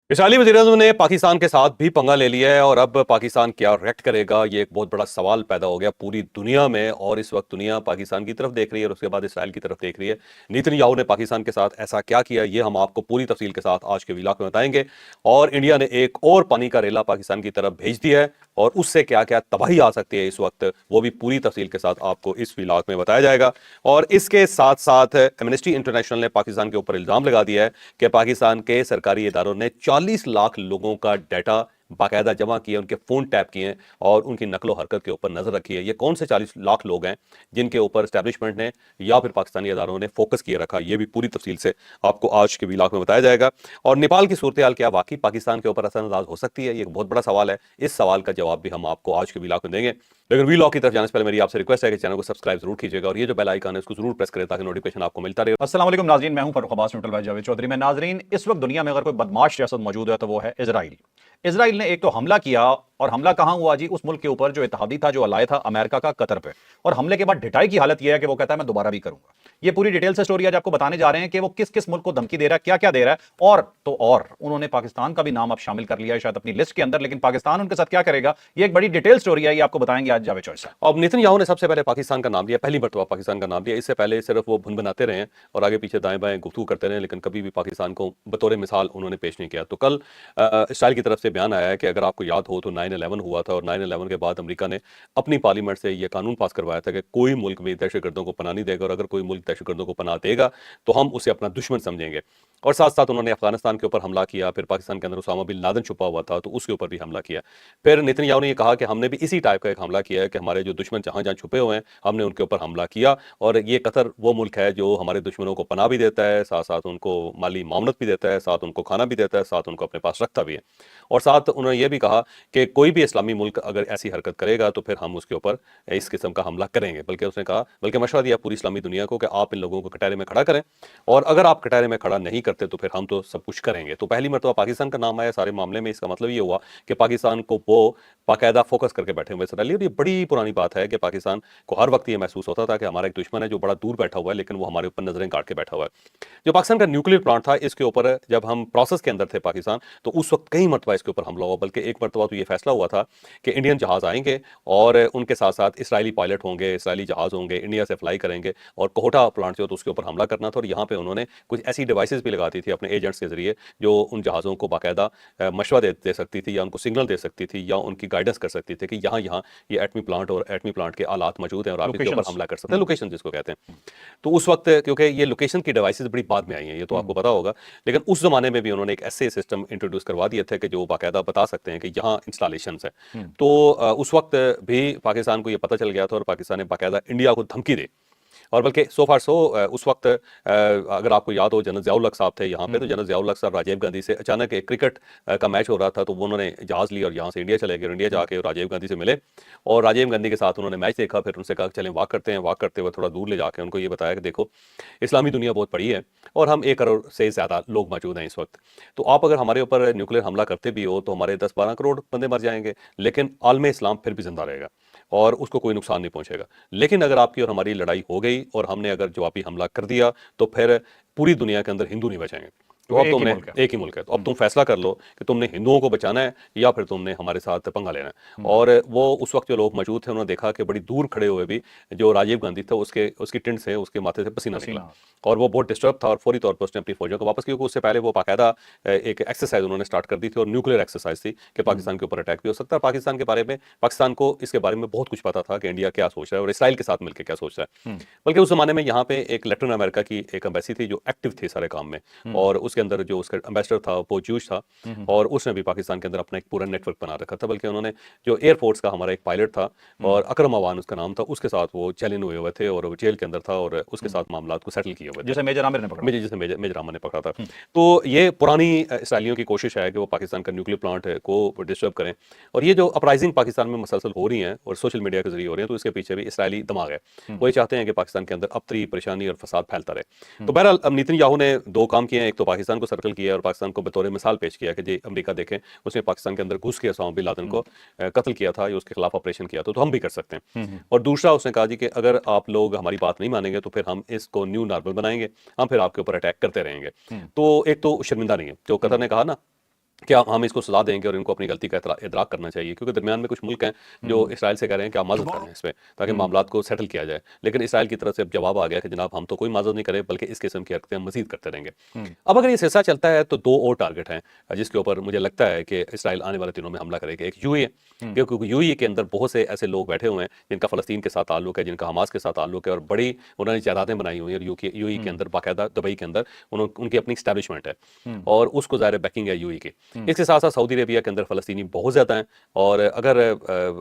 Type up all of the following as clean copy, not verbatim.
Israeli वज़ीर-ए-आज़म ने पाकिस्तान के साथ भी पंगा ले लिया है और अब पाकिस्तान क्या रिएक्ट करेगा, ये एक बहुत बड़ा सवाल पैदा हो गया पूरी दुनिया में। और इस वक्त दुनिया पाकिस्तान की तरफ देख रही है और उसके बाद इसराइल की तरफ देख रही है। नेतन्याहू ने पाकिस्तान के साथ ऐसा क्या किया, ये हम आपको पूरी तफसील के साथ आज के व्लॉग में बताएंगे। और इंडिया ने एक और पानी का रेला पाकिस्तान की तरफ भेज दिया है और उससे क्या क्या तबाही आ सकती है इस वक्त, वो भी पूरी तफसील के साथ आपको इस व्लॉग में बताया जाएगा। और इसके साथ साथ एमनेस्टी इंटरनेशनल ने पाकिस्तान के ऊपर इल्जाम लगा दिया है कि पाकिस्तान के सरकारी इदारों ने 40 लाख लोगों का डाटा बाकायदा जमा किए, उनके फोन टैप किए और उनकी नकलो हरकत के ऊपर नजर रखी है। ये कौन से 40 लाख लोग हैं जिनके ऊपर एस्टैब्लिशमेंट ने या फिर पाकिस्तानी इदारों ने फोकस किए रखा, ये भी पूरी तफसील से आपको आज के व्लॉग में बताया जाएगा। और नेपाल की सूरत हाल क्या वाकई पाकिस्तान के ऊपर असरअंदाज हो सकती है, ये एक बहुत बड़ा सवाल है। इस सवाल का जवाब भी हम आपको आज के व्लॉग में देंगे। लेकिन व्लॉग की तरफ जाने से पहले मेरी आपसे रिक्वेस्ट है कि चैनल को सब्सक्राइब जरूर कीजिएगा और ये जो बेल आइकन है उसको जरूर प्रेस करें ताकि नोटिफिकेशन आपको मिलता रहे। अस्सलाम वालेकुम नाज़रीन, मैं हूं फर्रुख अब्बास न्यूट्रल भाई जावेद चौधरी। मैं नाज़रीन, इस वक्त दुनिया में अगर कोई बदमाश रियासत मौजूद है तो वो है इजराइल। इजराइल ने एक तो हमला किया, और हमला कहां हुआ जी? उस मुल्क के ऊपर जो इत्तेहादी था, जो अलाय था अमेरिका का, कतर पे। और हमले के बाद ढिठाई की हालत यह है कि वो कहता है मैं दोबारा भी करूंगा। ये पूरी डिटेल से स्टोरी आज आपको बताने जा रहे हैं कि वो किस किस मुल्क को धमकी दे रहा है, क्या क्या दे रहा है। और उन्होंने पाकिस्तान का भी नाम अब शामिल कर लिया है शायद अपनी लिस्ट के अंदर, लेकिन पाकिस्तान उनके साथ क्या करेगा, ये एक बड़ी डिटेल स्टोरी है, ये आपको बताएंगे आज जावेद चौधरी साहब। अब नेतन्याहू ने सबसे पहले पाकिस्तान का नाम लिया, पहली मरतबा पाकिस्तान का नाम लिया। इससे पहले सिर्फ वो भुन बनाते रहे हैं और आगे पीछे दाएं बाएं गुफ्तगू करते रहे, लेकिन कभी भी पाकिस्तान को बतौर मिसाल उन्होंने पेश नहीं किया। तो कल इसराइल की तरफ से बयान आया है कि अगर आपको याद हो तो 9/11 हुआ था और 9/11 के बाद अमेरिका ने अपनी पार्लियामेंट से यह कानून पास करवाया था कि कोई मुल्क भी दहशतगर्दों को पनाह नहीं देगा और अगर कोई मुल्क दहशतगर्दों को पनाह देगा तो हम उसे अपना दुश्मन समझेंगे। और साथ साथ उन्होंने अफगानिस्तान के ऊपर हमला किया, फिर पाकिस्तान के अंदर उसामा बिन लादेन छुपा हुआ था तो उसके ऊपर भी हमला किया। फिर नेतन्याहू ने यह कहा कि हमने भी इसी टाइप का एक हमला किया है कि हमारे जो दुश्मन जहां जहां छुपे हुए हैं हमने उनके ऊपर हमला किया। और ये कतर वो मुल्क है जो हमारे दुश्मनों को पनाह भी देता है, साथ साथ उनको माली मामनत भी देता है, साथ उनको खाना भी देता है, साथ उनको अपने पास रखता भी है। और साथ उन्होंने ये भी कहा कि कोई भी इस्लामी मुल्क अगर ऐसी हरकत करेगा तो फिर हम उसके ऊपर इस किस्म का हमला करेंगे। बल्कि उसने कहा, बल्कि मशवरा दिया पूरी इस्लामी दुनिया को कि आप इन लोगों को कटहरे में खड़ा करें और अगर आप कटहरे में खड़ा नहीं करते तो फिर हम तो सब कुछ करेंगे। तो पहली मरतबा पाकिस्तान का नाम आया सारे मामले में। इसका मतलब ये हुआ कि पाकिस्तान को वो बाकायदा फोकस करके बैठे हुए इसराइली। और ये बड़ी पुरानी बात है कि पाकिस्तान को हर वक्त ये महसूस होता था कि हमारा एक दुश्मन है जो बड़ा दूर बैठा हुआ है लेकिन वो हमारे ऊपर नजरें काट के बैठा हुआ है। जो पाकिस्तान का न्यूक्लियर प्लांट था इसके ऊपर जब हम प्रोसेस के अंदर थे पाकिस्तान, तो उस वक्त कई मरतबा इसके ऊपर हमला हुआ। बल्कि एक मरतबा तो ये फैसला हुआ था कि इंडियन जहाज आएंगे और उनके साथ साथ इसराइली पायलट होंगे, इसराइली जहाज होंगे, इंडिया से फ्लाई करेंगे और कोहटा प्लांट जो तो उसके ऊपर हमला करना था। और यहाँ पे उन्होंने कुछ ऐसी डिवाइसेस भी लगाती थी अपने एजेंट्स के जरिए जो उन जहाज़ों को बाकायदा मशवरा दे सकती थी या उनको सिग्नल दे सकती थी या उनकी गाइडेंस कर सकती थी कि यहाँ यहाँ ये एटमी प्लांट और एटमी प्लांट के आलात मौजूद हैं और आप इसके ऊपर हमला कर सकते हैं, लोकेशन जिसको कहते हैं। तो उस वक्त क्योंकि ये लोकेशन की डिवाइसेस बड़ी बाद में आई हैं, ये तो आपको पता होगा, लेकिन उस जमाने में भी उन्होंने एक ऐसे सिस्टम इंट्रोड्यूस करवा दिए थे कि जो बाकायदा बता सकते हैं कि यहाँ इंस्टॉलेशन है। तो उस वक्त भी पाकिस्तान को ये पता चल गया था और पाकिस्तान ने बाकायदा इंडिया को धमकी दी। और बल्कि सो फार सो उस वक्त अगर आपको याद हो जनरल ज़ियाउल हक साहब थे यहाँ पे, तो जनरल ज़ियाउल हक साहब राजीव गांधी से अचानक एक क्रिकेट का मैच हो रहा था तो वो उन्होंने जहाज़ लिया और यहाँ से इंडिया चले गए और इंडिया जाके राजीव गांधी से मिले और राजीव गांधी के साथ उन्होंने मैच देखा। फिर उनसे कहा चलें वॉक करते हैं। वॉक करते हुए थोड़ा दूर ले जाकर उनको ये बताया कि देखो इस्लामी दुनिया बहुत बड़ी है और हम 1 करोड़ से ज़्यादा लोग मौजूद हैं इस वक्त। तो आप अगर हमारे ऊपर न्यूक्लियर हमला करते भी हो तो हमारे 10-12 करोड़ बंदे मर जाएंगे, लेकिन आलम इस्लाम फिर भी जिंदा रहेगा और उसको कोई नुकसान नहीं पहुंचेगा। लेकिन अगर आपकी और हमारी लड़ाई हो गई और हमने अगर जवाबी हमला कर दिया तो फिर पूरी दुनिया के अंदर हिंदू नहीं बचेंगे। तो अब तुमने एक ही मुल्क है तो अब तुम फैसला कर लो कि तुमने हिंदुओं को बचाना है या फिर तुमने हमारे साथ पंगा लेना है। और वो उस वक्त जो लोग मौजूद थे उन्होंने देखा कि बड़ी दूर खड़े हुए भी जो राजीव गांधी था उसकी टिंड से उसके माथे से पसीना निकला और वो बहुत डिस्टर्ब था और फौरी तौर पर उसने अपनी फौजों को वापस किया। क्योंकि उससे पहले वो बाकायदा एक एक्सरसाइज उन्होंने स्टार्ट कर दी थी और न्यूक्लियर एक्सरसाइज थी कि पाकिस्तान के ऊपर अटैक भी हो सकता है। पाकिस्तान के बारे में पाकिस्तान को इसके बारे में बहुत कुछ पता था कि इंडिया क्या सोच रहा है और इसराइल के साथ मिलकर क्या सोच रहा है। बल्कि उस जमाने में यहाँ पे एक लैटिन अमेरिका की एक एम्बेसी थी जो एक्टिव थी सारे काम में और उसके अंदर जो उसका एम्बेसडर था वो जूश था और उसने भी पाकिस्तान के अंदर अपना एक पूरा नेटवर्क बना रखा था। बल्कि उन्होंने जो एयरफोर्स का हमारा एक पायलट था और अकरम अवान उसका नाम था, उसके साथ वो चैलेंज हुए हुए थे और वो जेल के अंदर था और उसके साथ मामला को सेटल किए हुए थे, जैसे मेजर आमिर ने पकड़ा, जैसे मेजर आमिर ने पकड़ा था। तो ये पुरानी इसराइलियों की कोशिश है कि वो पाकिस्तान का न्यूक्लियर प्लांट को डिस्टर्ब करें। और ये जो अपराइजिंग पाकिस्तान में मसलसल हो रही हैं और सोशल मीडिया के जरिए हो रही हैं तो इसके पीछे भी इसराइली दिमाग है। वो ये चाहते हैं कि पाकिस्तान के अंदर अबतरी परेशानी और फसाद फैलता रहे। तो बहरहाल अब नेतन्याहू ने 2 काम किए हैं, एक तो पाकिस्तान को सर्कल किया और पाकिस्तान को बतौर मिसाल पेश किया कि जी अमेरिका देखें उसने पाकिस्तान के अंदर घुस के ओसामा बिन लादेन को कत्ल किया था या उसके खिलाफ ऑपरेशन किया तो हम भी कर सकते हैं। और दूसरा उसने कहा जी कि अगर आप लोग हमारी बात नहीं मानेंगे तो फिर हम इसको न्यू नॉर्मल बनाएंगे, हम फिर आपके ऊपर अटैक करते रहेंगे। तो एक तो शर्मिंदा नहीं है जो कतर ने कहा ना क्या हम इसको सजा देंगे और इनको अपनी गलती का इदराक करना चाहिए, क्योंकि दरमियान में कुछ मुल्क हैं जो इसराइल से कह रहे हैं कि आप माजत कर लें इस पे, ताकि मामलात को सेटल किया जाए। लेकिन इसराइल की तरफ से अब जवाब आ गया कि जनाब हम तो कोई माजत नहीं करें, बल्कि इस किस्म की हरकतें हम मजीद करते रहेंगे। अब अगर ये सिलसिला चलता है तो दो और टारगेट हैं जिसके ऊपर मुझे लगता है कि इसराइल आने वाले दिनों में हमला करेगा। एक यूएई है, क्योंकि यूएई के अंदर बहुत से ऐसे लोग बैठे हुए हैं जिनका फ़लस्तीन के साथ ताल्लुक है, जिनका हमास के साथ ताल्लुक है, और बड़ी उन्होंने जायदादें बनाई हुई हैं। और यूएई के अंदर बाकायदा दुबई के अंदर उनकी अपनी स्टैब्लिशमेंट है और उसको ज़ाहिर बैकिंग है यूएई की। इसके साथ साथ सऊदी अरेबिया के अंदर फ़लस्तीनी बहुत ज़्यादा हैं, और अगर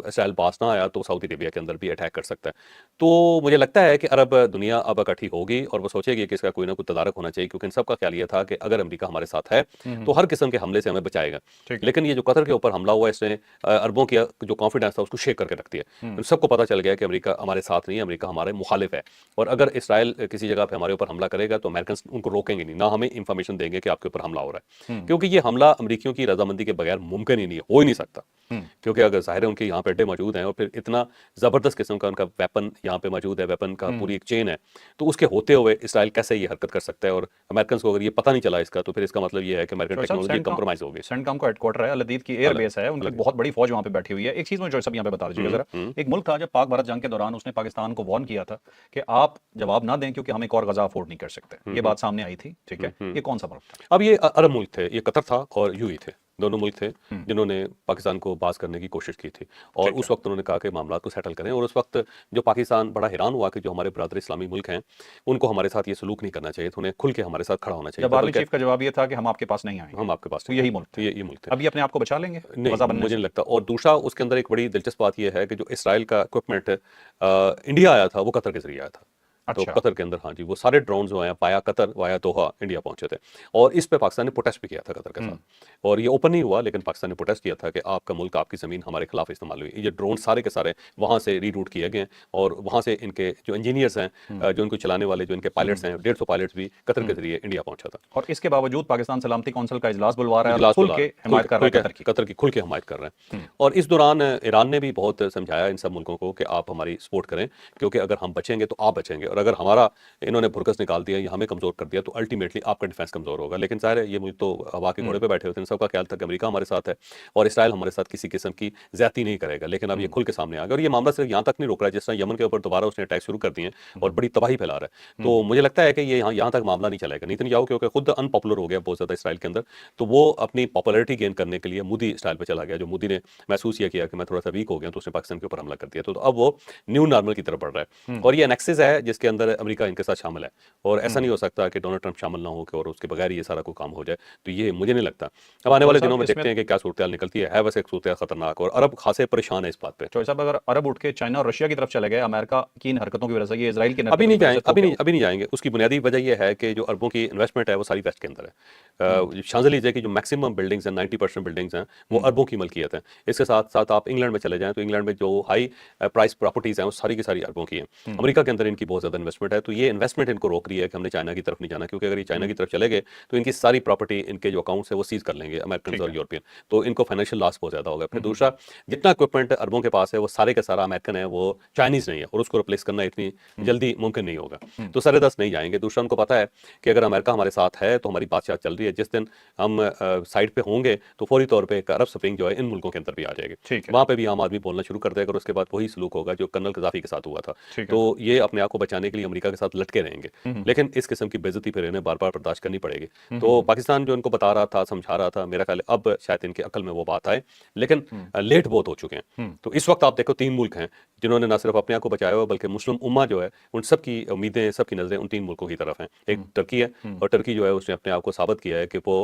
इसराइल पास ना आया तो सऊदी अरेबिया के अंदर भी अटैक कर सकता है। तो मुझे लगता है कि अरब दुनिया अब इकट्ठी होगी और वो सोचेगी कि इसका कोई ना कोई तदारक होना चाहिए, क्योंकि इन सबका ख्याल ये था कि अगर अमेरिका हमारे साथ है तो हर किस्म के हमले से हमें बचाएगा। ठीक है। लेकिन ये जो कतर के ऊपर हमला हुआ, इसने अरबों की जो कॉन्फिडेंस था उसको शेक करके रख दिया। सबको पता चल गया कि अमेरिका हमारे साथ नहीं है, अमेरिका हमारे मुखालिफ है। और अगर इसराइल किसी जगह पे हमारे ऊपर हमला करेगा तो अमेरिकन उनको रोकेंगे नहीं, ना हमें इंफॉर्मेशन देंगे कि आपके ऊपर हमला हो रहा है, क्योंकि ये हमला अमेरिकियों की रजामंदी के बगैर मुमकिन ही नहीं है, हो ही नहीं सकता। क्योंकि अगर ज़ाहिर है उनके यहाँ पे अड्डे मौजूद हैं और फिर इतना ज़बरदस्त किस्म का उनका वेपन यहाँ पे मौजूद है, वेपन का पूरी एक चेन है, तो उसके होते हुए इसराइल कैसे ये हरकत कर सकता है। और अमेरिकन को अगर ये पता नहीं चला इसका, तो फिर इसका मतलब ये है कि अमेरिकन टेक्नोलॉजी कंप्रोमाइज हो गई। सेंटकॉम का हेडक्वार्टर है, अल-अदीद की एयर अलग बेस है, उनकी अलग बहुत बड़ी फौज वहाँ पे बैठी हुई है। एक चीज़ मुझे सब यहाँ पे बता दीजिएगा जरा, एक मुल्क था जब पाक भारत जंग के दौरान उसने पाकिस्तान को वार्न किया था कि आप जवाब ना दें क्योंकि हम एक और गजा अफोर्ड नहीं कर सकते। ये बात सामने आई थी, ठीक है। ये कौन सा मुल्क था? अब ये अरब मुल्क थे, ये कतर था और यूएई थे, दोनों मुल्क थे जिन्होंने पाकिस्तान को बाज करने की कोशिश की थी। और ठीक है। उस वक्त उन्होंने कहा कि मामला को सेटल करें, और उस वक्त जो पाकिस्तान बड़ा हैरान हुआ कि जो हमारे बरादर इस्लामी मुल्क हैं उनको हमारे साथ ये सलूक नहीं करना चाहिए, तो उन्हें खुल के हमारे साथ खड़ा होना चाहिए जब था, आर्मी बल्कि चीफ का जवाब ये था कि हम आपके पास नहीं आएंगे, हम आपके पास तो नहीं यही आएंगे। मुल्क थे। ये मुल्क थे। अभी अपने आप को बचा लेंगे नहीं, गजा बनने मुझे से? नहीं लगता। और दूसरा उसके अंदर एक बड़ी दिलचस्प बात यह है कि जो इसराइल का इक्विपमेंट इंडिया आया था वो कतर के जरिए आया था। तो अच्छा। कतर के अंदर, हाँ जी, वो सारे ड्रोन जो हैं पाया कतर वाया दोहा इंडिया पहुंचे थे। और इस पे पाकिस्तान ने प्रोटेस्ट भी किया था कतर के साथ, और ये ओपन नहीं हुआ, लेकिन पाकिस्तान ने प्रोटेस्ट किया था कि आपका मुल्क, आपकी ज़मीन हमारे खिलाफ इस्तेमाल हुई। ये ड्रोन सारे के सारे वहाँ से रीरूट किए गए हैं, और वहाँ से इनके जो इंजीनियर्स हैं, जो इनको चलाने वाले जो इनके पायलट्स हैं, 150 पायलट्स भी कतर के जरिए इंडिया पहुंचा था। और इसके बावजूद पाकिस्तान सलामती कौंसिल का इजलास बुलवा रहा है और इजलास खुल बुला के रहे हैं, हिमायत कर रहा है कतर की। कतर की खुल के हमायत कर रहे हैं। और इस दौरान ईरान ने भी बहुत समझाया इन सब मुल्कों को कि आप हमारी सपोर्ट करें, क्योंकि अगर हम बचेंगे तो आप बचेंगे, और अगर हमारा इन्होंने भुरकस निकाल दिया या हमें कमजोर कर दिया तो अल्टीमेटली आपका डिफेंस कमजोर होगा। लेकिन ज़ाहिर है ये मुल्क तो हवा के घोड़े पे बैठे होते हैं, सबका ख्याल था कि अमेरिका हमारे साथ है और इसराइल हमारे साथ किसी किस्म की ज्यादती नहीं करेगा। लेकिन अब ये खुल के सामने आ गया, और ये मामला सिर्फ यहाँ तक नहीं रुक रहा है, जिस तरह यमन के ऊपर दोबारा उसने अटैक शुरू कर दिए हैं और बड़ी तबाही फैला रहा है। तो मुझे लगता है कि ये यहाँ तक मामला नहीं चलेगा। नेतन्याहू क्योंकि खुद अनपॉपुलर हो गया बहुत ज़्यादा इसराइल के अंदर, तो वो अपनी पॉपुलैरिटी गेन करने के लिए मोदी स्टाइल पे चला गया। जो मोदी ने महसूस ये किया कि मैं थोड़ा सा वीक हो गया, तो उसने पाकिस्तान के ऊपर हमला कर दिया। तो अब वो न्यू नॉर्मल की तरफ बढ़ रहा है, और ये एनेक्सिस है जिसके अंदर अमेरिका इनके साथ शामिल है। और ऐसा नहीं हो सकता कि डोनाल्ड ट्रंप शामिल ना हो के और उसके बगैर ये सारा कोई काम हो जाए। तो ये मुझे नहीं लगता। अब आने वाले साहब, दिनों में इसमें देखते हैं कि क्या सूरत निकलती है वैसे एक सूरत खतरनाक, और अरब खासे परेशान है इस बात पे। चौधरी साहब, अगर अरब उठ के चाइना और रशिया की तरफ चले गए अमेरिका की इन हरकतों की वजह से, ये इजराइल की अभी नहीं जाएंगे, हरकतों की वजह से, तो अभी नहीं जाएंगे। उसकी बुनियादी वजह यह है कि जो अरबों की इन्वेस्टमेंट है वो सारी वेस्ट के अंदर है। शांजलीजे की जो मैक्सिमम बिल्डिंग्स हैं, 90% बिल्डिंग्स हैं, वो अरबों की मलकियत है। इसके साथ साथ आप इंग्लैंड में चले जाएं तो इंग्लैंड में जो हाई प्राइस प्रॉपर्टीज हैं वो सारी की सारी अरबों की हैं। अमेरिका के अंदर इनकी बहुत ज़्यादा इन्वेस्टमेंट है, तो ये इन्वेस्टमेंट इनको रोक रही है कि हमने चाइना की तरफ नहीं जाना, क्योंकि अगर ये चाइना की तरफ चले गए तो इनकी सारी प्रॉपर्टी, इनके जो अकाउंट्स है वो सीज कर लेंगे अमेरिकन और यूरोपियन, तो इनको फाइनेंशियल लॉस बहुत ज़्यादा होगा। फिर दूसरा, जितना इक्विपमेंट अरबों के पास है वो सारे का सारा अमेरिकन है, वो चाइनीज़ नहीं है, और उसको रिप्लेस करना इतनी जल्दी मुमकिन नहीं होगा। तो सारे दस नहीं जाएंगे। दूसरा, उनको पता है कि अगर अमेरिका हमारे साथ है तो हमारी बातचीत चल रही है, जिस दिन हम साइड पे होंगे तो फौरी तौर पे एक अरब स्प्रिंग जो है इन मुल्कों के अंदर भी आ जाएगी। ठीक है। वहाँ पे भी आम आदमी बोलना शुरू कर देगा, और उसके बाद वही सलूक होगा जो कर्नल कजाफी के साथ हुआ था। ठीक है। तो ये अपने आप को बचाने के लिए अमेरिका के साथ लटके रहेंगे, लेकिन इस किस्म की बेइज्जती फिर इन्हें बार बार बर्दाश्त करनी पड़ेगी। तो पाकिस्तान जो इनको बता रहा था, समझा रहा था, मेरा ख्याल है अब शायद इनके अकल में वो बात आए, लेकिन लेट बहुत हो चुके हैं। तो इस वक्त आप देखो 3 मुल्क हैं जिन्होंने ना सिर्फ अपने आप को बचाया हुआ, बल्कि मुस्लिम उम्मा जो है उन सब की उम्मीदें, सबकी नजरें उन 3 मुल्कों की तरफ हैं। एक टर्की है, और टर्की जो है उसने अपने आप को साबित किया है कि वो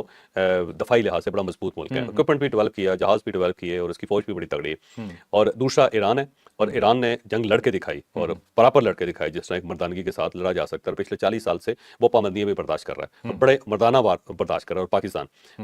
दफाई लिहाज से बड़ा मजबूत मुल्क है। इक्विपमेंट भी डेवलप किया, जहाज भी डेवलप किए, और उसकी फौज भी बड़ी तगड़ी है। और दूसरा ईरान है, और ईरान ने जंग लड़के दिखाई, और बराबर लड़के दिखाई, जिस तरह एक मर्दानगी के साथ लड़ा जा सकता है। पिछले 40 साल से वो पाबंदियां भी बर्दाश्त कर रहा है, और बड़े मर्दाना वार बर्दाश्त कर रहा है। और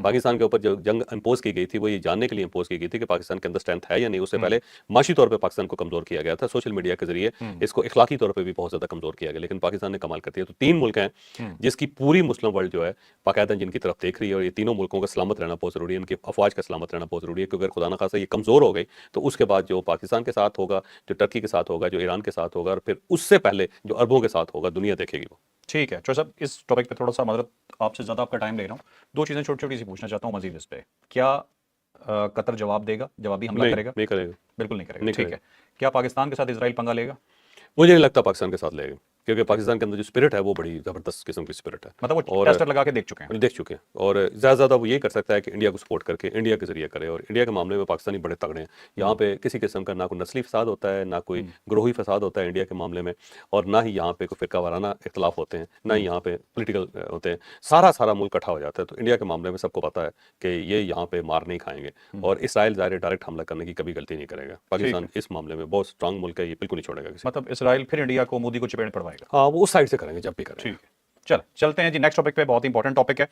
पाकिस्तान के ऊपर जो जंग इम्पोज की गई थी वो ये जानने के लिए इम्पोज की गई थी कि पाकिस्तान के अंदर स्ट्रेंथ है या नहीं। उससे पहले माशी तौर पर पाकिस्तान को कमजोर किया गया था, सोशल मीडिया के जरिए इसको इखलाकी तौर पर भी बहुत ज्यादा कमजोर किया गया, लेकिन पाकिस्तान ने कमाल कर दिया। तो 3 मुल्क हैं जिसकी पूरी मुस्लिम वर्ल्ड जो है बाकायदा जिनकी तरफ देख रही है, और ये तीनों मुल्कों का सलामत रहना बहुत जरूरी है, इनकी अफवाज का सलामत रहना बहुत जरूरी है। क्योंकि अगर खुदा न खासा ये कमजोर हो गई तो उसके बाद जो पाकिस्तान के साथ होगा, जो टर्की के साथ होगा, जो ईरान के साथ होगा, और फिर उससे पहले जो अरबों के साथ होगा, दुनिया देखेगी वो। ठीक है चौधरी साहब, इस टॉपिक पे थोड़ा सा मतलब आपसे ज़्यादा आपका टाइम ले रहा हूँ। दो चीज़ें छोटी छोटी सी पूछना चाहता हूँ मजीद इस पे। क्या कतर जवाब देगा, जवाबी हमला नहीं, करेगा? नहीं करेगा, बिल्कुल नहीं करेगा, नहीं ठीक करेगा। है। क्या पाकिस्तान के साथ इसराइल पंगा लेगा? मुझे नहीं लगता पाकिस्तान के साथ लेगा, क्योंकि ठीक है, पाकिस्तान के अंदर जो स्पिरिट है वो बड़ी ज़बरदस्त किस्म की स्पिरिट है। मतलब वो और टेस्टर लगा के देख चुके हैं। देख चुके हैं, और ज़्यादा ज़्यादा वो ये कर सकता है कि इंडिया को सपोर्ट करके इंडिया के जरिए करे, और इंडिया के मामले में पाकिस्तानी बड़े तगड़े हैं। यहाँ पे किसी किस्म का ना कोई नस्ली फसाद होता है, ना कोई ग्रोही फसाद होता है इंडिया के मामले में, और ना ही यहाँ पे कोई फिरका वाराना इख्तलाफ होते हैं, ना ही यहाँ पे पोलिटिकल होते हैं। सारा सारा मुल्क इकट्ठा हो जाता है। तो इंडिया के मामले में सबको पता है कि ये यहाँ पे मार नहीं खाएंगे, और इसराइल ज़ाहिर डायरेक्ट हमला करने की कभी गलती नहीं करेगा। पाकिस्तान इस मामले में बहुत स्ट्रांग मुल्क है, ये बिल्कुल नहीं छोड़ेगा किसी। मतलब इसराइल फिर इंडिया को, मोदी को चपेट पड़वाएगा। हाँ, वो उस साइड से करेंगे जब भी करेंगे। ठीक है, चलते हैं जी नेक्स्ट टॉपिक पे। बहुत इंपॉर्टेंट टॉपिक है।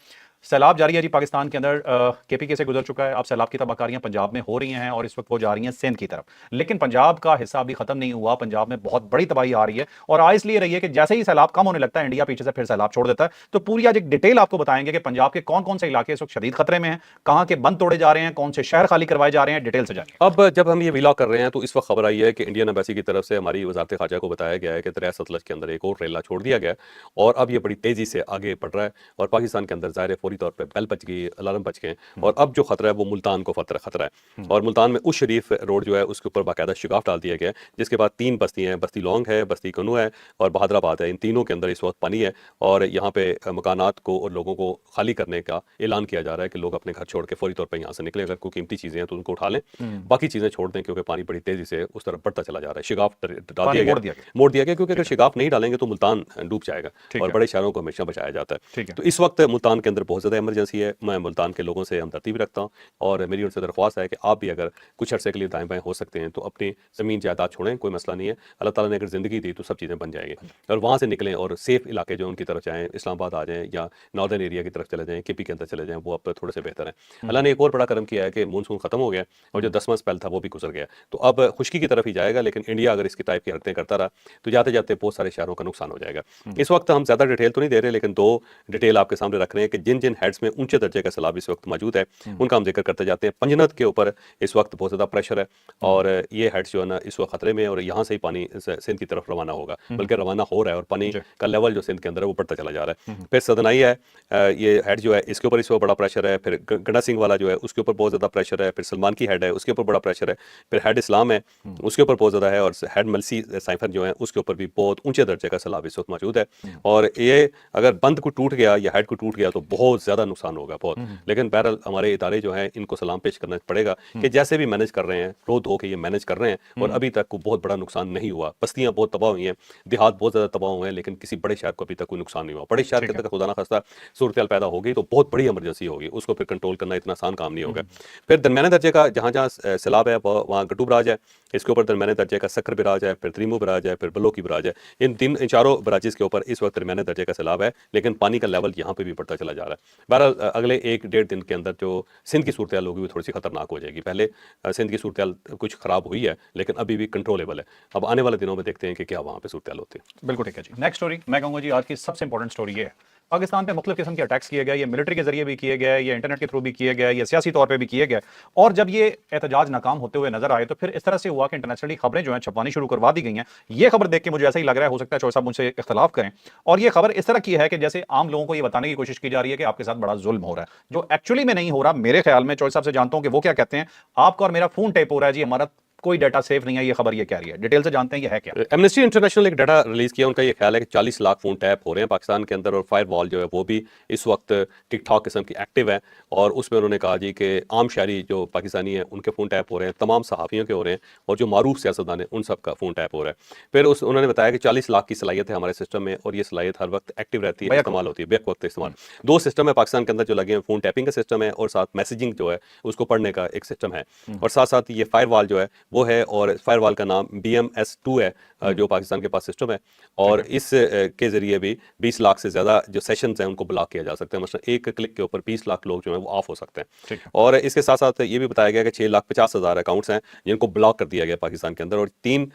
सैलाब जारी है जी पाकिस्तान के अंदर। केपीके से गुजर चुका है, अब सैलाब की तबाहकारियां पंजाब में हो रही हैं और इस वक्त वो जा रही हैं सिंध की तरफ। लेकिन पंजाब का हिस्सा अभी खत्म नहीं हुआ, पंजाब में बहुत बड़ी तबाही आ रही है, और आ इसलिए रही है कि जैसे ही सैलाब कम होने लगता है इंडिया पीछे से फिर सैलाब छोड़ देता है। तो पूरी आज एक डिटेल आपको बताएंगे कि पंजाब के कौन कौन से इलाके इस वक्त शदीद खतरे में हैं, कहां के बंद तोड़े जा रहे हैं, कौन से शहर खाली करवाए जा रहे हैं, डिटेल से जानिए। अब जब हम ये विलॉग कर रहे हैं तो इस वक्त खबर आई है कि इंडियन एम्बेसी की तरफ से हमारी वजारत खारजा को बताया गया है कि दरिया सतलज के अंदर एक और रेला छोड़ दिया गया है, और अब ये बड़ी तेजी से आगे बढ़ रहा है, और पाकिस्तान के अंदर ज़ाहिर है फौरी तौर पे बेल बच गई, अलार्म बच गए, और अब जो खतरा है वो मुल्तान को खतरा है। और मुल्तान में उस शरीफ रोड जो है उसके ऊपर बाकायदा शिगाफ डाल दिया गया है, जिसके बाद 3 बस्तियाँ हैं, बस्ती लौंग है, बस्ती कनू है और बहादराबाद है। इन तीनों के अंदर इस वक्त पानी है, और यहाँ पे मकानात को और लोगों को खाली करने का ऐलान किया जा रहा है कि लोग अपने घर छोड़ के फौरी तौर पर यहाँ से निकले। अगर कोई कीमती चीज़ें हैं तो उनको उठा लें, बाकी चीज़ें छोड़ दें, क्योंकि पानी बड़ी तेजी से उस तरफ बढ़ता चला जा रहा है। शिगाफ डाल पानी दिया मोड़ गया, दिया गया। मोड़ दिया गया, क्योंकि अगर शिगाफ नहीं डालेंगे तो मुल्तान डूब जाएगा, ठीक और है। बड़े शहरों को हमेशा बचाया जाता है। ठीक है। तो इस वक्त मुल्तान के अंदर बहुत ज़्यादा इमरजेंसी है। मैं मुल्तान के लोगों से हमदर्दी भी रखता हूँ, और मेरी उनसे दरख्वास्त है कि आप भी अगर कुछ अर्से के लिए दाएं बाएं हो सकते हैं तो अपनी ज़मीन जायदाद छोड़ें, कोई मसला नहीं है। अल्लाह ताला ने अगर ज़िंदगी दी तो सब चीज़ें बन जाएंगी, और वहाँ से निकलें और सेफ इलाके जो उनकी तरफ जाएँ, इस्लामाबाद आ जाएँ या नॉर्दर्न एरिया की तरफ चले जाएँ, केपी के अंदर चले जाएँ, वो अब थोड़े से बेहतर हैं। अल्लाह ने एक और बड़ा करम किया है कि मानसून खत्म हो गया, और जो 10वां स्पेल था वो भी गुजर गया, तो अब खुश्की की तरफ ही जाएगा। लेकिन इंडिया अगर इसकी टाइप की हरकतें करता रहा तो जाते जाते बहुत सारे शहरों का नुकसान हो जाएगा। इस वक्त हम ज़्यादा डिटेल तो नहीं दे रहे, लेकिन 2 डिटेल आपके सामने रख रहे हैं कि जिन जिन हेड्स में ऊंचे दर्जे का सैलाब इस वक्त मौजूद है उनका हम जिक्र करते जाते हैं। पंजनद के ऊपर इस वक्त बहुत ज़्यादा प्रेशर है, और ये हेड्स जो है ना इस वक्त खतरे में, और यहाँ से ही पानी सिंध की तरफ रवाना होगा, बल्कि रवाना हो रहा है, और पानी का लेवल जो सिंध के अंदर है वो बढ़ता चला जा रहा है। फिर सदनाई है, ये हेड जो है इसके ऊपर इस वक्त बड़ा प्रेशर है। फिर गंडा सिंह वाला जो है उसके ऊपर बहुत ज़्यादा प्रेशर है। फिर सलमान की हेड है, उसके ऊपर बड़ा प्रेशर है। फिर हेड इस्लाम है, उसके ऊपर बहुत ज़्यादा है, और हेड मलसी साइफर जो है उसके ऊपर भी बहुत ऊंचे दर्जे का सैलाब इस वक्त मौजूद है। और ये अगर बंद को टूट गया या हेड को टूट गया तो बहुत ज़्यादा नुकसान होगा, बहुत। लेकिन बहरहाल हमारे इदारे जो हैं इनको सलाम पेश करना पड़ेगा कि जैसे भी मैनेज कर रहे हैं, रो धो के ये मैनेज कर रहे हैं, और अभी तक कोई बहुत बड़ा नुकसान नहीं हुआ। बस्तियां बहुत तबाह हुई हैं, देहात बहुत ज़्यादा तबाह हुए हैं, लेकिन किसी बड़े शहर को अभी तक कोई नुकसान नहीं हुआ। बड़े शहर के अंदर खुदा ना खास्ता सूरत पैदा हो गई तो बहुत बड़ी इमरजेंसी होगी, उसको फिर कंट्रोल करना इतना आसान काम नहीं होगा। फिर दरमियाने दर्जे का जहाँ जहाँ सैलाब है वहाँ गड्डू बराज है, इसके ऊपर दरमियाने दर्जे का सक्कर बराज है, फिर त्रीमू बराज है, फिर बलोकी बराज है। इन चारों बराजेस के ऊपर इस वक्त दरमियाने दर्जे का सैलाब है, लेकिन पानी का लेवल यहाँ पे भी बढ़ता चला जा रहा है। बहरहाल अगले 1-1.5 दिन के अंदर जो सिंध की सूरत होगी वो थोड़ी सी खतरनाक हो जाएगी। पहले सिंध की सूरत कुछ खराब हुई है, लेकिन अभी भी कंट्रोलेबल है। अब आने वाले दिनों में देखते हैं कि क्या वहाँ पे सूरत होती है। बिल्कुल ठीक है जी। नेक्स्ट स्टोरी मैं कहूँगा जी आज की सबसे इंपॉर्टेंट स्टोरी ये है, पाकिस्तान पे मुख्तलिफ किस्म के अटैक्स किए गए, ये मिलिट्री के जरिए भी किए गए, ये इंटरनेट के थ्रू भी किए गए, ये सियासी तौर पे भी किए गए, और जब ये एहतजाज नाकाम होते हुए नजर आए तो फिर इस तरह से हुआ कि इंटरनेशनली खबरें जो हैं छपवानी शुरू करवा दी गई हैं। ये खबर देख के मुझे ऐसा ही लग रहा है, हो सकता है चौधरी साहब मुझसे इख्तलाफ करें, और ये खबर इस तरह की है कि जैसे आम लोगों को ये बताने की कोशिश की जा रही है कि आपके साथ बड़ा जुल्म हो रहा है, जो एक्चुअली में नहीं हो रहा। मेरे ख्याल में चौधरी साहब से जानता हूं कि वो क्या कहते हैं, आपका और मेरा फोन टेप हो रहा है जी, हमारा कोई डाटा सेफ नहीं है, ये खबर ये कह रही है। डिटेल से जानते हैं ये है क्या। एमनेस्टी इंटरनेशनल एक डाटा रिलीज किया, उनका ये ख्याल है कि 40 लाख फोन टैप हो रहे हैं पाकिस्तान के अंदर, और फायरवॉल जो है वो भी इस वक्त टिक टॉक किस्म की एक्टिव है। और उसमें उन्होंने कहा जी कि आम शहरी जो पाकिस्तानी है उनके फ़ोन टैप हो रहे हैं, तमाम सहाफ़ियों के हो रहे हैं, और जो मारूफ सियासतदान है उन सब का फ़ोन टैप हो रहा है। फिर उन्होंने बताया कि 40 लाख की सलाहियत है हमारे सिस्टम में, और ये सलाहियत हर वक्त एक्टिव रहती है, इस्तेमाल होती है, बेक वक्त इस्तेमाल। 2 सिस्टम है पाकिस्तान के अंदर जो लगे हैं, फ़ोन टैपिंग का सिस्टम है, और साथ मैसेजिंग जो है उसको पढ़ने का एक सिस्टम है, और साथ साथ ये फायरवॉल जो है वो है, और फायरवॉल का नाम BMS2 है जो पाकिस्तान के पास सिस्टम है, और इस के जरिए भी 20 लाख से ज़्यादा जो सेशंस हैं उनको ब्लॉक किया जा सकता है। मतलब एक क्लिक के ऊपर 20 लाख लोग जो हैं वो ऑफ हो सकते हैं। और इसके साथ साथ ये भी बताया गया कि 6,50,000 अकाउंट्स हैं जिनको ब्लॉक कर दिया गया पाकिस्तान के अंदर, और 3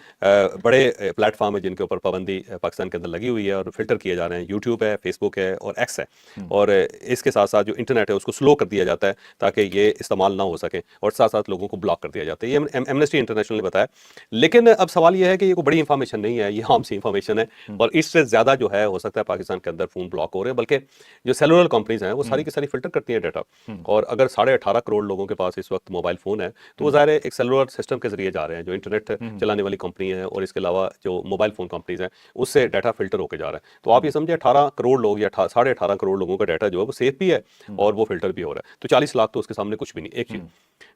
बड़े प्लेटफॉर्म है जिनके ऊपर पाबंदी पाकिस्तान के अंदर लगी हुई है और फिल्टर किए जा रहे हैं। यूट्यूब है, फेसबुक है और एक्स है, और इसके साथ साथ जो इंटरनेट है उसको स्लो कर दिया जाता है ताकि ये इस्तेमाल ना हो सके, और साथ साथ लोगों को ब्लॉक कर दिया जाता है। ये एमनेस्टी इंटरनेशनल ने बताया। लेकिन अब सवाल ये है कि ये कोई बड़ी इंफॉर्मेशन नहीं है, ये आम सी इंफॉर्मेशन है और इससे ज़्यादा जो है हो सकता है पाकिस्तान के अंदर फ़ोन ब्लॉक हो रहे हैं, बल्कि जो सेलुलर कंपनीज़ हैं वो सारी की सारी फ़िल्टर करती हैं डाटा। और अगर 18.5 करोड़ लोगों के पास इस वक्त मोबाइल फ़ोन है, तो वो ज़ाहिर है एक सेलुलर सिस्टम के ज़रिए जा रहे हैं, जो इंटरनेट चलाने वाली कंपनी है और इसके अलावा जो मोबाइल फ़ोन कंपनीज़ हैं, उससे डाटा फ़िल्टर होकर जा रहा है। तो आप ये समझिए 18 करोड़ लोग या 18.5 करोड़ लोगों का डाटा जो है वो सेफ भी है और वो फ़िल्टर भी हो रहा है। तो 40 लाख तो उसके सामने कुछ भी नहीं, एक चीज़।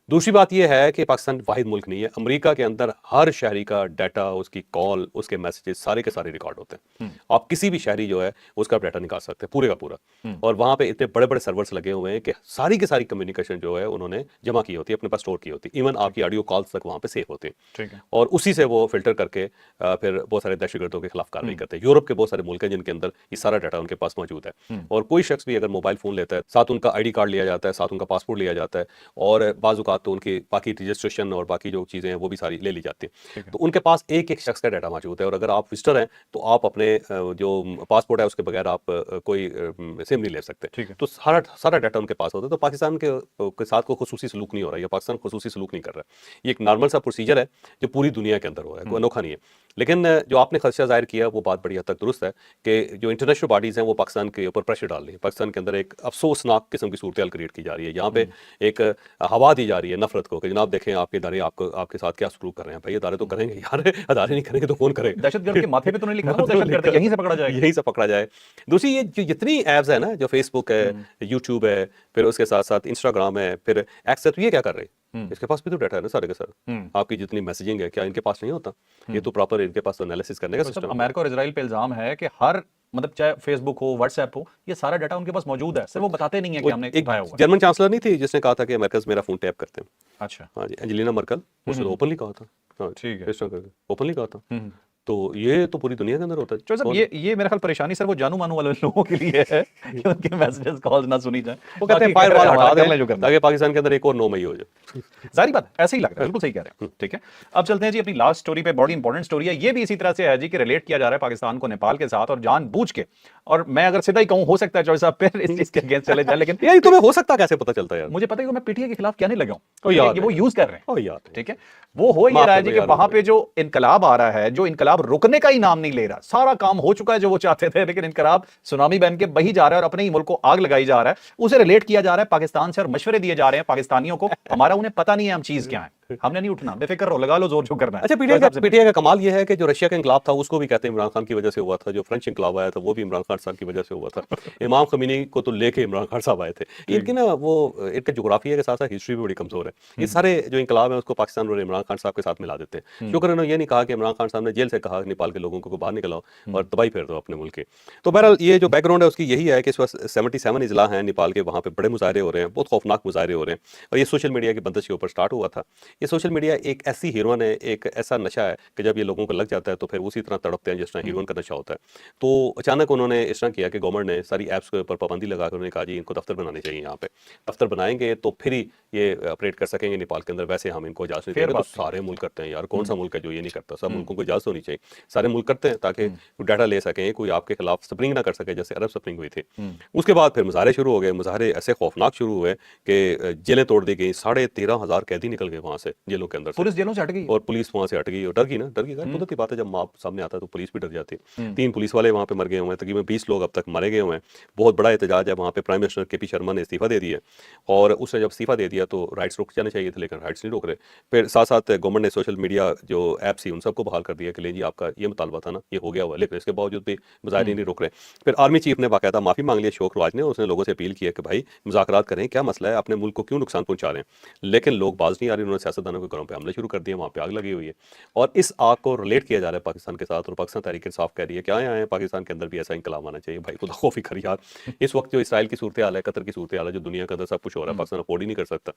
दूसरी बात यह है कि पाकिस्तान वाहिद मुल्क नहीं है, अमेरिका के अंदर हर शहरी का डाटा, उसकी कॉल, उसके मैसेजेस सारे के सारे रिकॉर्ड होते हैं। आप किसी भी शहरी जो है उसका डाटा निकाल सकते हैं पूरे का पूरा। और वहां पे इतने बड़े बड़े सर्वर्स लगे हुए हैं कि सारी की सारी कम्युनिकेशन जो है उन्होंने जमा की होती है, अपने पास स्टोर की होती है। इवन आपकी ऑडियो कॉल्स तक वहां पे सेव होते हैं। ठीक है। और उसी से वो फिल्टर करके फिर बहुत सारे दहशतगर्दों के खिलाफ कार्रवाई करते हैं। यूरोप के बहुत सारे मुल्क हैं जिनके अंदर ये सारा डाटा उनके पास मौजूद है। और कोई शख्स भी अगर मोबाइल फोन लेता है, साथ उनका आईडी कार्ड लिया जाता है, साथ उनका पासपोर्ट लिया जाता है और बाज़ औक़ात तो उनकी बाकी रजिस्ट्रेशन और बाकी जो चीज़ें हैं वो भी सारी ले ली जाती हैं। तो उनके पास एक एक शख्स का डाटा मौजूद है और अगर आप विजिटर हैं तो आप अपने जो पासपोर्ट है उसके बगैर आप कोई सिम नहीं ले सकते। ठीक है। तो सारा सारा डाटा उनके पास होता है। तो पाकिस्तान के साथ कोई खुसूसी सलूक नहीं हो रहा है या पाकिस्तान खुसूसी सलूक नहीं कर रहा है। ये एक नॉर्मल सा प्रोसीजर है जो पूरी दुनिया के अंदर हो रहा है, कोई अनोखा नहीं है। लेकिन जो आपने खदशा जाहिर किया वो बात बड़ी हद तक दुरुस्त है कि जो इंटरनेशनल बॉडीज़ हैं वो पाकिस्तान के ऊपर प्रेशर डाल रही है। पाकिस्तान के अंदर एक अफसोसनाक किस्म की सूरत क्रिएट की जा रही है। यहाँ पे एक हवा दी जा रही है नफरत को कि जनाब देखें आपके इदारे आपको आपके साथ क्या सलूक कर रहे हैं। भाई इदारे तो करेंगे यार, इदारे नहीं करेंगे तो कौन करेगा? दहशतगर्द के माथे पे तो नहीं लिखा ना, वो दहशतगर्द है, यहीं से पकड़ा जाएगा। यहीं से पकड़ा जाए। दूसरी ये जो जितनी ऐप्स है ना, जो फेसबुक है, यूट्यूब है, फिर उसके साथ साथ इंस्टाग्राम है, फिर एक्स है, तो ये क्या कर रही है? इसके पास भी तो डाटा है ना सारे के सारे। आपकी जितनी मैसेजिंग है क्या इनके पास नहीं होता? ये तो प्रॉपर इनके पास तो एनालिसिस करने का तो सब सिस्टम है। अमेरिका और इजराइल पे इल्जाम है कि हर मतलब चाहे फेसबुक हो, व्हाट्सएप हो, ये सारा डाटा उनके पास मौजूद है, सिर्फ वो बताते नहीं है कि वो हमने एक उठाया हुआ है। जर्मन चांसलर नहीं थी जिसने कहा था कि अमेरिकन मेरा फोन टैप करते हैं? अच्छा। हाँ जी, एंजेलिना मर्कल, उसने तो ओपनली कहा था। हाँ, ठीक है। इस तरह करके ओपनली कहा था। तो ये तो पूरी दुनिया के अंदर होता है। चलो साहब, ये मेरे ख्याल परेशानी सर वो जानू मानू वाले लोगों के लिए है कि उनके मैसेजेस कॉल्स ना सुनी जाए। वो कहते हैं बाकी फायरवॉल हमारा हटा कर लें जो दें करना है। ताकि पाकिस्तान के अंदर एक और 9 मई हो जाए। जाहिर बात है, ऐसे ही लग रहा है, बिल्कुल सही कह रहे हैं। ठीक है, अब चलते हैं जी अपनी लास्ट स्टोरी पे। बड़ी इंपॉर्टेंट स्टोरी है, ये भी इसी तरह से है जी कि रिलेट किया जा रहा है पाकिस्तान को नेपाल के साथ और जानबूझ के। और मैं अगर सीधा ही कहूं, हो सकता है चौधरी साहब फिर इस चीज के अगेंस्ट चले जाए, लेकिन यार ये तुम्हें हो सकता कैसे पता चलता है यार? मुझे पता है कि मैं पीटीआई के खिलाफ क्या नहीं लगा ओ यार हूं, वो यूज कर रहे हैं। ओ यार ठीक है, वो हो ये माफ रहा है कर जी दो कि यार, वहां हो पे जो इनकलाब आ रहा है, जो इनकलाब रुकने का ही नाम नहीं ले रहा, सारा काम हो चुका है जो वो चाहते थे, लेकिन इनकलाब सुनामी बन के बही जा रहा है और अपने ही मुल्क को आग लगाई जा रहा है। उसे रिलेट किया जा रहा है पाकिस्तान से और मशवरे दिए जा रहे हैं पाकिस्तानियों को। हमारा उन्हें पता नहीं है हम चीज क्या है, हमने नहीं उठना, बेफिक्र रहो, लगा लो जोर जो करना है। अच्छा, पीटीआई का कमाल ये है कि जो रशिया का इंकलाब था उसको भी कहते हैं इमरान खान की वजह से हुआ था, जो फ्रेंच इंकलाब आया था वो भी इमरान खान साहब की वजह से हुआ था। इमाम खमीनी को तो लेके इमरान खान साहब आए थे। इनकी ना वो इनका जोग्राफिया के साथ साथ हिस्ट्री भी बड़ी कमजोर है। ये सारे जो इंकलाब है उसको पाकिस्तान और इमरान खान साहब के साथ मिला देते हैं। शुक्र इन्होंने ये नहीं कहा कि इमरान खान साहब ने जेल से कहा नेपाल के लोगों को बाहर निकलाओ और तबाही फेर दो अपने मुल्क की। तो बहरहाल ये जो बैकग्राउंड है उसकी यही है कि इस वक्त 77 इजला हैं नेपाल के, वहाँ पे बड़े मुजाहरे हो रहे हैं, बहुत खौफनाक मुजाहरे हो रहे हैं और ये सोशल मीडिया की बंदिश के ऊपर स्टार्ट हुआ था। ये सोशल मीडिया एक ऐसी हीरोइन है, एक ऐसा नशा है कि जब ये लोगों को लग जाता है तो फिर उसी तरह तड़पते हैं जिस तरह हीरोइन का नशा होता है। तो अचानक उन्होंने इस तरह किया कि गवर्नमेंट ने सारी ऐप्स के ऊपर पाबंदी लगाकर उन्होंने कहा जी इनको दफ्तर बनाने चाहिए, यहाँ पे दफ्तर बनाएंगे तो फिर ही ये ऑपरेट कर सकेंगे नेपाल के अंदर, वैसे हम इनको इजाजत नहीं देंगे। तो सारे मुल्क करते हैं यार, कौन सा मुल्क है जो ये नहीं करता? सब मुल्कों को इजाजत होनी चाहिए, सारे मुल्क करते हैं ताकि डाटा ले सकें, कोई आपके खिलाफ स्प्रिंग ना कर सके जैसे अरब स्प्रिंग हुई थी। उसके बाद फिर मुजाहरे शुरू हो गए, मुजाहरे ऐसे खौफनाक शुरू हुए कि जेलें तोड़ दी गई, 13,500 कैदी निकल गए वहां से जेलों के अंदर से। पुलिस जेलों से हट गई और पुलिस वहां से हट गई और डर गई ना, डर गई। कुदरती बात है, जब माप सामने आता है तो पुलिस भी डर जाती है। 3 पुलिस वाले वहां पे मर गए हुए हैं, तकरीबन 20 लोग अब तक मारे गए हुए हैं। बहुत बड़ा एहतजाज है वहां पे। प्राइम मिनिस्टर केपी शर्मा ने इस्तीफा दे दिया और उसने जब इस्तीफा दे दिया तो राइट्स रुक जाने चाहिए थे, लेकिन राइट्स नहीं रोक रहे। फिर साथ साथ गवर्नमेंट ने सोशल मीडिया जो ऐप्स थी उन सबको बहाल कर दिया कि ले जी आपका ये मुतालबा था ना, ये हो गया हुआ, लेकिन इसके बावजूद भी मुजाहिरीन नहीं रोक रहे। फिर आर्मी चीफ ने बाकायदा माफी मांग ली अशोक रवाज ने, उसने लोगों से अपील किया कि भाई मुज़ाकरात करें, क्या मसला है, अपने मुल्क को क्यों नुकसान पहुंचा रहे हैं? लेकिन लोग बाज नहीं आ रहे, उन्होंने सियासतदानों के घरों पर हमले शुरू कर दिए, वहाँ पे आग लगी हुई है और इस आग को रिलेट किया जा रहा है पाकिस्तान के साथ। और पाकिस्तान तहरीक इंसाफ कह रही है कि आए आए पाकिस्तान के अंदर भी ऐसा इंकलाब आना चाहिए। भाई खुदा खौफ ही कर यार, इस वक्त जो इसराइल की सूरत हाल है, कतर की सूरत हाल है, जो दुनिया के अंदर सब कुछ हो रहा है, पाकिस्तान अफोर्ड ही नहीं कर सकता।